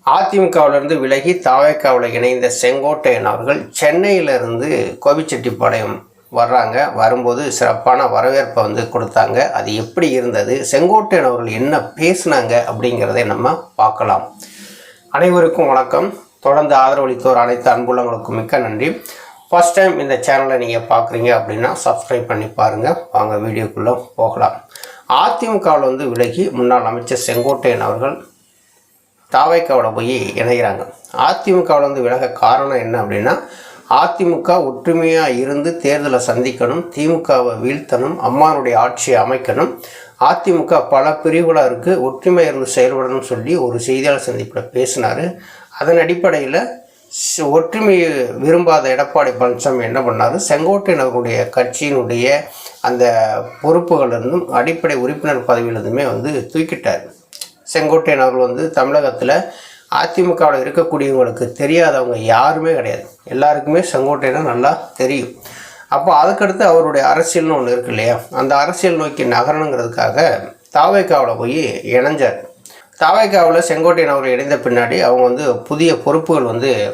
அதிமுகவிலிருந்து விலகி தாவேக்காவில் இணைந்த செங்கோட்டையன் அவர்கள் சென்னையிலிருந்து கோபிச்செட்டிப்பாளையம் வர்றாங்க. வரும்போது சிறப்பான வரவேற்பை கொடுத்தாங்க. அது எப்படி இருந்தது, செங்கோட்டையன் அவர்கள் என்ன பேசினாங்க அப்படிங்கிறதை நம்ம பார்க்கலாம். அனைவருக்கும் வணக்கம். தொடர்ந்து ஆதரவளித்தோர் அனைத்து அன்புள்ளங்களுக்கும் மிக்க நன்றி. ஃபர்ஸ்ட் டைம் இந்த சேனலை நீங்கள் பார்க்குறீங்க அப்படின்னா சப்ஸ்கிரைப் பண்ணி பாருங்கள். வாங்க வீடியோக்குள்ளே போகலாம். அதிமுகவில் விலகி முன்னாள் அமைச்சர் செங்கோட்டையன் அவர்கள் தாவேக்காவில் போய் இணைகிறாங்க. அதிமுகவில் விலக காரணம் என்ன அப்படின்னா, அதிமுக ஒற்றுமையாக இருந்து தேர்தலை சந்திக்கணும், திமுகவை வீழ்த்தணும், அம்மானுடைய ஆட்சியை அமைக்கணும், அதிமுக பல பிரிவுகளாக இருக்குது, ஒற்றுமை இருந்து செயல்படணும்னு சொல்லி ஒரு செய்தியாளர் சந்திப்பில் பேசினார். அதன் அடிப்படையில் ஒற்றுமையை விரும்பாத எடப்பாடி பழனிசாமி என்ன பண்ணார், செங்கோட்டையன் அவர்களுடைய கட்சியினுடைய அந்த பொறுப்புகளிலிருந்தும் அடிப்படை உறுப்பினர் பதவியிலிருந்துமே தூக்கிட்டார். செங்கோட்டையன் அவர்கள் தமிழகத்தில் அதிமுகவில் இருக்கக்கூடியவங்களுக்கு தெரியாதவங்க யாருமே கிடையாது. எல்லாருக்குமே செங்கோட்டையனை நல்லா தெரியும். அப்போ அதுக்கடுத்து அவருடைய அரசியல்னு ஒன்று இருக்கு இல்லையா, அந்த அரசியல் நோக்கி நகரணுங்கிறதுக்காக தாவேக்காவில் போய் இணைஞ்சார். தாவேக்காவில் செங்கோட்டையன் அவர்கள் இணைந்த பின்னாடி அவங்க புதிய பொறுப்புகள்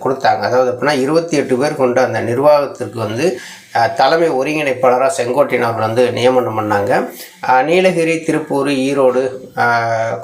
கொடுத்தாங்க. அதாவது அப்படின்னா 28 பேர் கொண்ட அந்த நிர்வாகத்திற்கு தலைமை ஒருங்கிணைப்பாளராக செங்கோட்டையன் அவர்கள் நியமனம் பண்ணாங்க. நீலகிரி, திருப்பூர், ஈரோடு,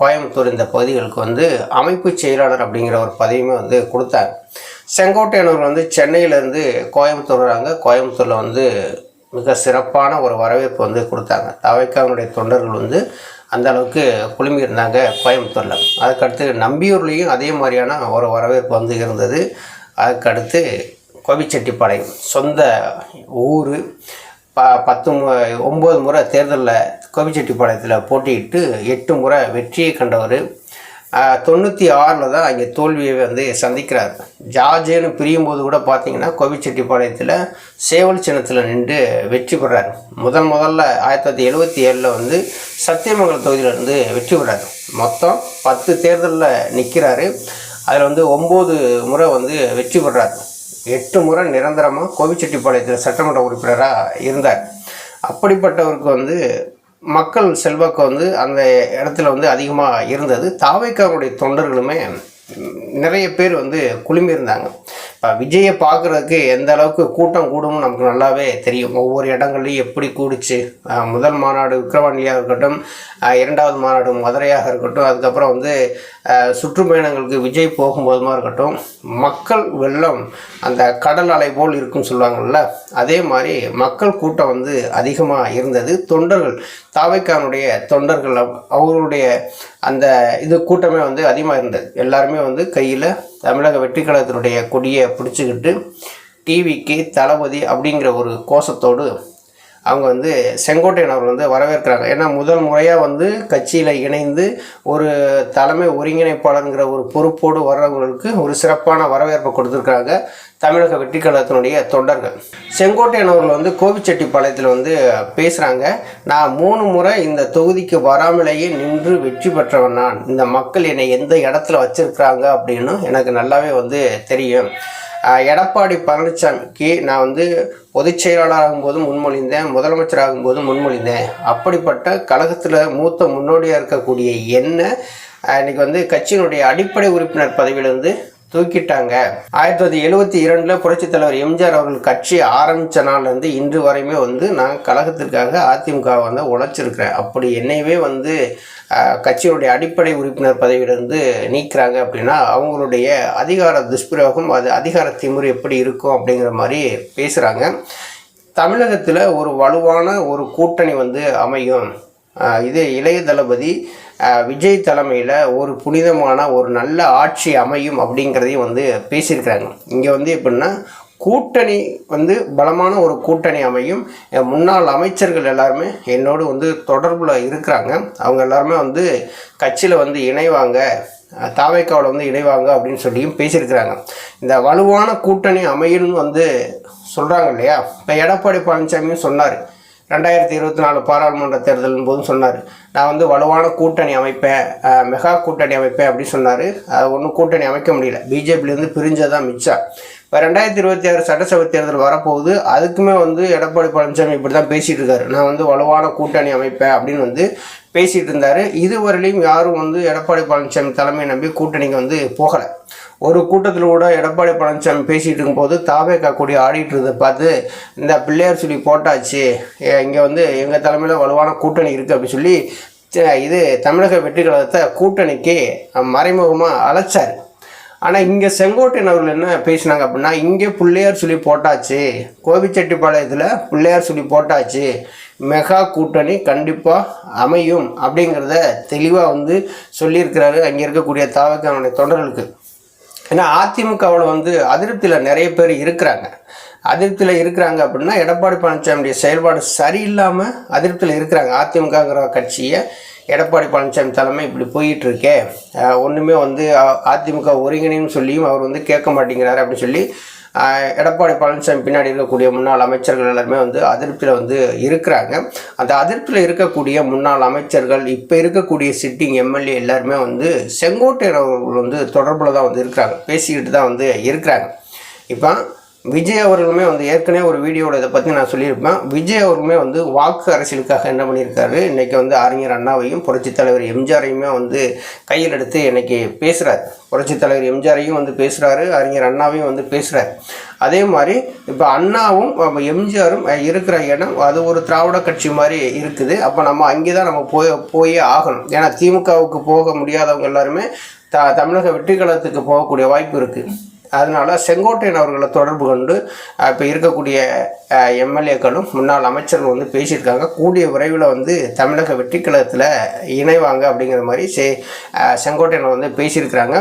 கோயம்புத்தூர் இந்த பகுதிகளுக்கு அமைப்பு செயலாளர் அப்படிங்கிற ஒரு பதவியுமே கொடுத்தாங்க. செங்கோட்டையன் அவர்கள் சென்னையிலேருந்து கோயம்புத்தூர் வராங்க. கோயம்புத்தூரில் மிக சிறப்பான ஒரு வரவேற்பு கொடுத்தாங்க. தாவேக்காவினுடைய தொண்டர்கள் அந்த அளவுக்கு குழுமி இருந்தாங்க கோயம்புத்தூரில். அதுக்கடுத்து நம்பியூர்லேயும் அதே மாதிரியான ஒரு வரவேற்பு இருந்தது. அதுக்கடுத்து கோபிச்செட்டிப்பாளையம் சொந்த ஊர். 9 முறை தேர்தலில் கோபிச்செட்டிப்பாளையத்தில் போட்டியிட்டு 8 முறை வெற்றியை கண்டவர். 96 தான் அங்கே தோல்வியை சந்திக்கிறார். ஜார்ஜேன்னு பிரியும்போது கூட பார்த்திங்கன்னா கோபிச்செட்டிப்பாளையத்தில் சேவல் சின்னத்தில் நின்று வெற்றி பெறார். முதல்ல 1977 சத்தியமங்கலம் தொகுதியிலிருந்து வெற்றி பெறார். மொத்தம் 10 தேர்தலில் நிற்கிறாரு. அதில் 9 முறை வெற்றி பெறார். 8 முறை நிரந்தரமாக கோபிச்செட்டிப்பாளையத்தில் சட்டமன்ற உறுப்பினராக இருந்தார். அப்படிப்பட்டவருக்கு மக்கள் செல்வாக்கு அந்த இடத்துல அதிகமாக இருந்தது. தாவேக்காவுடைய தொண்டர்களுமே நிறைய பேர் குழுமி இருந்தாங்க. இப்போ விஜயை பார்க்குறதுக்கு எந்த அளவுக்கு கூட்டம் கூடும்னு நமக்கு நல்லாவே தெரியும். ஒவ்வொரு இடங்கள்லையும் எப்படி கூடிச்சு. முதல் மாநாடு விக்கிரவாண்டியாக இருக்கட்டும், 2வது மாநாடு மதுரையாக இருக்கட்டும், அதுக்கப்புறம் சுற்றுப்பயணங்களுக்கு விஜய் போகும்போதுமா இருக்கட்டும், மக்கள் வெள்ளம் அந்த கடல் அலை போல் இருக்குன்னு சொல்லுவாங்கள்ல, அதே மாதிரி மக்கள் கூட்டம் அதிகமாக இருந்தது. தொண்டர்கள், தாவேக்கானுடைய தொண்டர்கள் அவர்களுடைய அந்த கூட்டமே அதிகமாக இருந்தது. எல்லாருமே கையில் தமிழக வெற்றிக்கழகத்தினுடைய கொடியை பிடிச்சிக்கிட்டு டிவிக்கு தளபதி அப்படிங்கிற ஒரு கோஷத்தோடு அவங்க செங்கோட்டையன் அவர்கள் வரவேற்கிறாங்க. ஏன்னா முதல் முறையாக கட்சியில் இணைந்து ஒரு தலைமை ஒருங்கிணைப்பாளருங்கிற ஒரு பொறுப்போடு வர்றவங்களுக்கு ஒரு சிறப்பான வரவேற்பை கொடுத்துருக்காங்க தமிழக வெற்றிக்கழகத்தினுடைய தொண்டர்கள். செங்கோட்டையன் அவர்கள் கோபிச்செட்டிப்பாளையத்தில் பேசுகிறாங்க. நான் 3 முறை இந்த தொகுதிக்கு வராமலேயே நின்று வெற்றி பெற்றவன் நான். இந்த மக்கள் என்னை எந்த இடத்துல வச்சுருக்கிறாங்க அப்படின்னு எனக்கு நல்லாவே தெரியும். எடப்பாடி பழனிசாமிக்கு நான் பொதுச் செயலாளராகும்போது முன்மொழிந்தேன், முதலமைச்சர் ஆகும்போது முன்மொழிந்தேன். அப்படிப்பட்ட கழகத்தில் மூத்த முன்னோடியாக இருக்கக்கூடிய என்ன இன்றைக்கி கட்சியினுடைய அடிப்படை உறுப்பினர் பதவியிலிருந்து தூக்கிட்டாங்க. 1972 புரட்சித் தலைவர் எம்ஜிஆர் அவர்கள் கட்சி ஆரம்பித்த நாள்லேருந்து இன்று வரையுமே நான் கழகத்திற்காக அதிமுக உழைச்சிருக்கிறேன். அப்படி என்னையவே கட்சியினுடைய அடிப்படை உறுப்பினர் பதவியிலிருந்து நீக்கிறாங்க அப்படின்னா அவங்களுடைய அதிகார துஷ்பிரயோகம், அது அதிகார திமிரு எப்படி இருக்கும் அப்படிங்கிற மாதிரி பேசுகிறாங்க. தமிழகத்தில் ஒரு வலுவான ஒரு கூட்டணி அமையும். இது இளைய தளபதி விஜய் தலைமையில் ஒரு புனிதமான ஒரு நல்ல ஆட்சி அமையும் அப்படிங்கிறதையும் பேசியிருக்கிறாங்க. இங்கே எப்படின்னா கூட்டணி பலமான ஒரு கூட்டணி அமையும். முன்னாள் அமைச்சர்கள் எல்லாருமே என்னோடு தொடர்பில் இருக்கிறாங்க. அவங்க எல்லாருமே கட்சியில் இணைவாங்க, தாவேக்காவில் இணைவாங்க அப்படின்னு சொல்லியும் பேசியிருக்கிறாங்க. இந்த வலுவான கூட்டணி அமையும்னு சொல்கிறாங்க இல்லையா. இப்போ எடப்பாடி பழனிசாமியும் சொன்னார், 2024 பாராளுமன்ற தேர்தலின் போதும் சொன்னார், நான் வலுவான கூட்டணி அமைப்பேன், மெகா கூட்டணி அமைப்பேன் அப்படின்னு சொன்னார். அது ஒன்றும் கூட்டணி அமைக்க முடியல. பிஜேபியிலேருந்து பிரிஞ்சதான் மிச்சம். இப்போ 2026 சட்டசபை தேர்தல் வரப்போகுது. அதுக்குமே வந்து எடப்பாடி பழனிசாமி இப்படி தான் பேசிகிட்டு இருக்காரு. நான் வந்து வலுவான கூட்டணி அமைப்பேன் அப்படின்னு வந்து பேசிகிட்டு இருந்தார். இதுவரையிலையும் யாரும் வந்து எடப்பாடி பழனிசாமி தலைமையை நம்பி கூட்டணிக்கு வந்து போகலை. ஒரு கூட்டத்தில் கூட எடப்பாடி பழனிசாமி பேசிகிட்டு இருக்கும்போது தாவேகா கூடிய ஆடிட்டு இருந்ததை பார்த்து இந்த பிள்ளையார் சொல்லி போட்டாச்சு, இங்கே வந்து எங்கள் தலைமையில் வலுவான கூட்டணி இருக்குது அப்படின்னு சொல்லி இது தமிழக வெற்றி கழகத்தை கூட்டணிக்கு மறைமுகமாக அழைச்சார். ஆனால் இங்கே செங்கோட்டையன் அவர்கள் என்ன பேசினாங்க அப்படின்னா, இங்கே பிள்ளையார் சொல்லி போட்டாச்சு, கோபிச்செட்டிப்பாளையத்தில் பிள்ளையார் சொல்லி போட்டாச்சு, மெகா கூட்டணி கண்டிப்பாக அமையும் அப்படிங்கிறத தெளிவாக வந்து சொல்லியிருக்கிறாரு அங்கே இருக்கக்கூடிய தாவேகாவுடைய தொண்டர்களுக்கு. ஏன்னா அதிமுகவில் வந்து அதிருப்தியில் நிறைய பேர் இருக்கிறாங்க. அதிருப்தியில் இருக்கிறாங்க அப்படின்னா எடப்பாடி பழனிசாமியுடைய செயல்பாடு சரியில்லாமல் அதிருப்தியில் இருக்கிறாங்க. அதிமுகங்கிற கட்சியை எடப்பாடி பழனிசாமி தலைமை இப்படி போயிட்டுருக்கே, ஒன்றுமே வந்து அதிமுக ஒருங்கிணைன்னு சொல்லியும் அவர் வந்து கேட்க மாட்டேங்கிறாரு அப்படின்னு சொல்லி எடப்பாடி பழனிசாமி பின்னாடி இருக்கக்கூடிய முன்னாள் அமைச்சர்கள் எல்லாருமே வந்து அதிருப்தியில் வந்து இருக்கிறாங்க. அந்த அதிருப்தியில் இருக்கக்கூடிய முன்னாள் அமைச்சர்கள், இப்போ இருக்கக்கூடிய சிட்டிங் எம்எல்ஏ எல்லாருமே வந்து செங்கோட்டையன் அவர்கள் வந்து தொடர்பில் தான் வந்து இருக்கிறாங்க, பேசிக்கிட்டு தான் வந்து இருக்கிறாங்க. இப்போ விஜய் அவர்களுமே வந்து ஏற்கனவே ஒரு வீடியோவில் இதை பற்றி நான் சொல்லியிருப்பேன். விஜய் அவர்களுமே வந்து வாக்கு அரசியலுக்காக என்ன பண்ணியிருக்காரு, இன்றைக்கி வந்து அறிஞர் அண்ணாவையும் புரட்சித் தலைவர் எம்ஜிஆரையுமே வந்து கையில் எடுத்து இன்றைக்கி பேசுகிறார். புரட்சித் தலைவர் எம்ஜிஆரையும் வந்து பேசுகிறாரு, அறிஞர் அண்ணாவையும் வந்து பேசுகிறார். அதே மாதிரி இப்போ அண்ணாவும் எம்ஜிஆரும் இருக்கிற இடம் அது ஒரு திராவிட கட்சி மாதிரி இருக்குது. அப்போ நம்ம அங்கே தான் நம்ம போயே ஆகணும். ஏன்னா திமுகவுக்கு போக முடியாதவங்க எல்லாருமே தமிழக வெற்றி கழகத்துக்கு போகக்கூடிய வாய்ப்பு இருக்குது. அதனால் செங்கோட்டையன் அவர்களை தொடர்பு கொண்டு இப்போ இருக்கக்கூடிய எம்எல்ஏக்களும் முன்னாள் அமைச்சர்கள் வந்து பேசியிருக்காங்க. கூடிய விரைவில் வந்து தமிழக வெற்றி கழகத்தில் இணைவாங்க அப்படிங்கிற மாதிரி செங்கோட்டையன் வந்து பேசியிருக்கிறாங்க.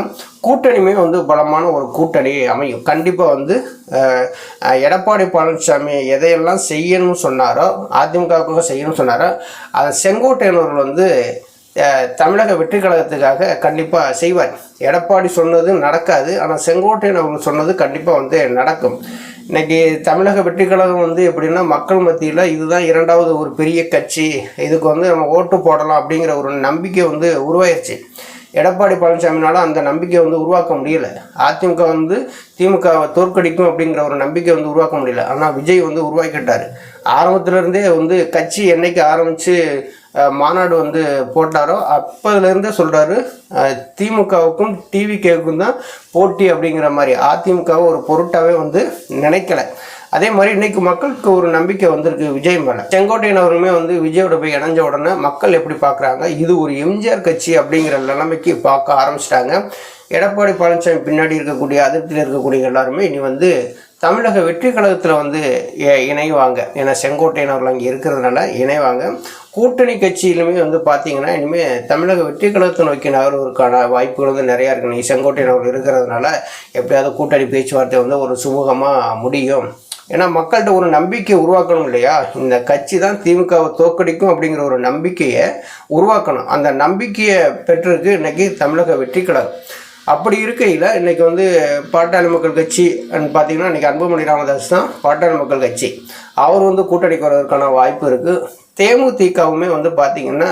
கூட்டணியுமே வந்து பலமான ஒரு கூட்டணி அமையும். கண்டிப்பாக வந்து எடப்பாடி பழனிசாமி எதையெல்லாம் செய்யணும்னு சொன்னாரோ, அதிமுகவுக்காக செய்யணும்னு சொன்னாரோ, அதை செங்கோட்டையன் அவர்கள் வந்து தமிழக வெற்றி கழகத்துக்காக கண்டிப்பாக செய்வார். எடப்பாடி சொன்னது நடக்காது, ஆனால் செங்கோட்டையன் அவங்க சொன்னது கண்டிப்பாக வந்து நடக்கும். இன்றைக்கி தமிழக வெற்றி கழகம் வந்து எப்படின்னா மக்கள் மத்தியில் இதுதான் இரண்டாவது ஒரு பெரிய கட்சி, இதுக்கு வந்து நம்ம ஓட்டு போடலாம் அப்படிங்கிற ஒரு நம்பிக்கை வந்து உருவாயிருச்சு. எடப்பாடி பழனிசாமினால அந்த நம்பிக்கை வந்து உருவாக்க முடியலை. அதிமுக வந்து திமுகவை தோற்கடிக்கும் அப்படிங்கிற ஒரு நம்பிக்கை வந்து உருவாக்க முடியல. ஆனால் விஜய் வந்து உருவாக்கிட்டார். ஆரம்பத்திலேருந்தே வந்து கட்சி என்னைக்கு ஆரம்பித்து மாநாடு வந்து போட்டாரோ அப்போதுலேருந்தே சொல்கிறாரு, திமுகவுக்கும் டிவிகேவுக்கும் தான் போட்டி அப்படிங்கிற மாதிரி. அதிமுகவை ஒரு பொருட்டாகவே வந்து நினைக்கல. அதே மாதிரி இன்றைக்கி மக்களுக்கு ஒரு நம்பிக்கை வந்திருக்கு விஜய் மேலே. செங்கோட்டையன் அவர்களுமே வந்து விஜயோட போய் இணைஞ்ச உடனே மக்கள் எப்படி பார்க்குறாங்க, இது ஒரு எம்ஜிஆர் கட்சி அப்படிங்கிற நிலைமைக்கு பார்க்க ஆரம்பிச்சிட்டாங்க. எடப்பாடி பழனிசாமி பின்னாடி இருக்கக்கூடிய அதிருப்தியில் இருக்கக்கூடிய எல்லாருமே இனி வந்து தமிழக வெற்றி கழகத்தில் வந்து இணைவாங்க. ஏன்னா செங்கோட்டையன் அவர்கள் அங்கே இருக்கிறதுனால இணைவாங்க. கூட்டணி கட்சியிலுமே வந்து பார்த்திங்கன்னா இனிமேல் தமிழக வெற்றி கழகத்தை நோக்கி நகர்வதற்கான வாய்ப்புகள் வந்து நிறையா இருக்குது. செங்கோட்டையன் அவர்கள் இருக்கிறதுனால எப்படியாவது கூட்டணி பேச்சுவார்த்தை வந்து ஒரு சுமூகமாக முடியும். ஏன்னா மக்கள்கிட்ட ஒரு நம்பிக்கை உருவாக்கணும் இல்லையா, இந்த கட்சி தான் திமுகவை தோற்கடிக்கும் அப்படிங்கிற ஒரு நம்பிக்கையை உருவாக்கணும். அந்த நம்பிக்கையை பெற்றிருக்கு இன்றைக்கி தமிழக வெற்றி கழகம். அப்படி இருக்கையில் இன்றைக்கி வந்து பாட்டாளி மக்கள் கட்சி பார்த்திங்கன்னா இன்றைக்கி அன்புமணி ராமதாஸ் தான் பாட்டாளி மக்கள் கட்சி, அவர் வந்து கூட்டணிக்கு வருவதற்கான வாய்ப்பு இருக்குது. தேமுதிகவுமே வந்து பார்த்திங்கன்னா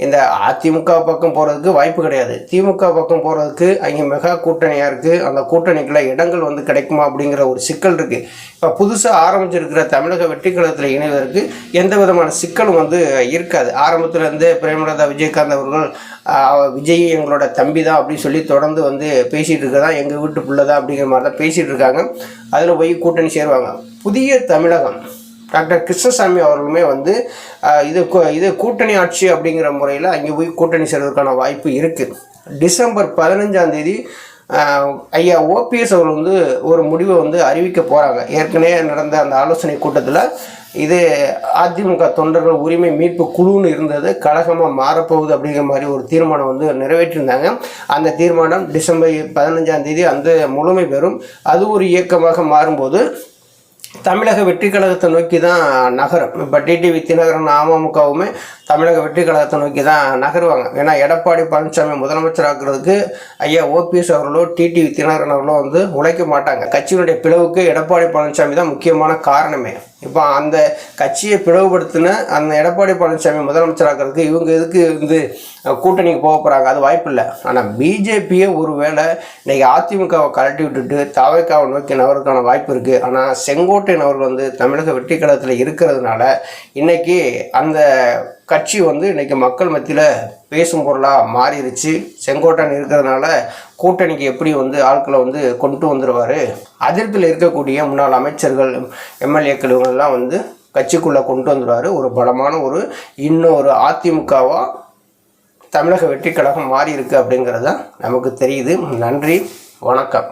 இந்த அதிமுக பக்கம் போகிறதுக்கு வாய்ப்பு கிடையாது. திமுக பக்கம் போகிறதுக்கு அங்கே மெகா கூட்டணியாக இருக்குது. அந்த கூட்டணிக்குள்ள இடங்கள் வந்து கிடைக்குமா அப்படிங்கிற ஒரு சிக்கல் இருக்குது. இப்போ புதுசாக ஆரம்பிச்சிருக்கிற தமிழக வெற்றி கழகத்தில் இணைவதற்கு எந்த விதமான சிக்கலும் வந்து இருக்காது. ஆரம்பத்துலேருந்தே பிரேமலதா விஜயகாந்த் அவர்கள் விஜய் எங்களோட தம்பி தான் அப்படின்னு சொல்லி தொடர்ந்து வந்து பேசிகிட்டு இருக்கதான், எங்கள் வீட்டு பிள்ளை தான் அப்படிங்கிற மாதிரி தான் பேசிகிட்டு இருக்காங்க. அதில் போய் கூட்டணி சேருவாங்க. புதிய தமிழகம் டாக்டர் கிருஷ்ணசாமி அவர்களுமே வந்து இது கூட்டணி ஆட்சி அப்படிங்கிற முறையில் அங்கே போய் கூட்டணி சேர்வதற்கான வாய்ப்பு இருக்குது. டிசம்பர் 15 ஐயா ஓபிஎஸ் அவர்கள் வந்து ஒரு முடிவை வந்து அறிவிக்க போகிறாங்க. ஏற்கனவே நடந்த அந்த ஆலோசனை கூட்டத்தில் இது அதிமுக தொண்டர்கள் உரிமை மீட்பு குழுன்னு இருந்தது கழகமாக மாறப்போகுது அப்படிங்கிற மாதிரி ஒரு தீர்மானம் வந்து நிறைவேற்றியிருந்தாங்க. அந்த தீர்மானம் டிசம்பர் 15 அந்த முழுமை பெறும். அது ஒரு இயக்கமாக மாறும்போது தமிழக வெற்றி கழகத்தை நோக்கி தான் நகரும். இப்போ டிடிவி தினகரன் அமமுகவுமே தமிழக வெற்றி கழகத்தை நோக்கி தான் நகருவாங்க. ஏன்னா எடப்பாடி பழனிசாமி முதலமைச்சராக்குறதுக்கு ஐயா ஓபிஎஸ் அவர்களோ டிடிவி தினகரன் அவர்களோ வந்து உழைக்க மாட்டாங்க. கட்சியினுடைய பிளவுக்கு எடப்பாடி பழனிசாமி தான் முக்கியமான காரணமே. இப்போ அந்த கட்சியை பிளவுபடுத்தின அந்த எடப்பாடி பழனிசாமி முதலமைச்சராகிறதுக்கு இவங்க எதுக்கு கூட்டணிக்கு போக போகிறாங்க? அது வாய்ப்பு இல்லை. ஆனால் பிஜேபியை ஒருவேளை இன்றைக்கி அதிமுகவை கழட்டி விட்டுட்டு தாவேக்காவை நோக்கி நகருக்கான வாய்ப்பு இருக்குது. ஆனால் செங்கோட்டையன் அவர்கள் தமிழக வெற்றி கழகத்தில் இருக்கிறதுனால இன்றைக்கி அந்த கட்சி இன்றைக்கி மக்கள் மத்தியில் பேசும் பொருளாக மாறிடுச்சு. செங்கோட்டையன் இருக்கிறதுனால கூட்டணிக்கு எப்படி ஆட்களை கொண்டு வந்துடுவார். அதிருப்தியில் இருக்கக்கூடிய முன்னாள் அமைச்சர்கள், எம்எல்ஏக்கள் இவங்கெல்லாம் கட்சிக்குள்ளே கொண்டு வந்துடுவார். ஒரு பலமான இன்னொரு அதிமுகவாக தமிழக வெற்றி கழகம் மாறி இருக்கு அப்படிங்கிறது தான் நமக்கு தெரியுது. நன்றி, வணக்கம்.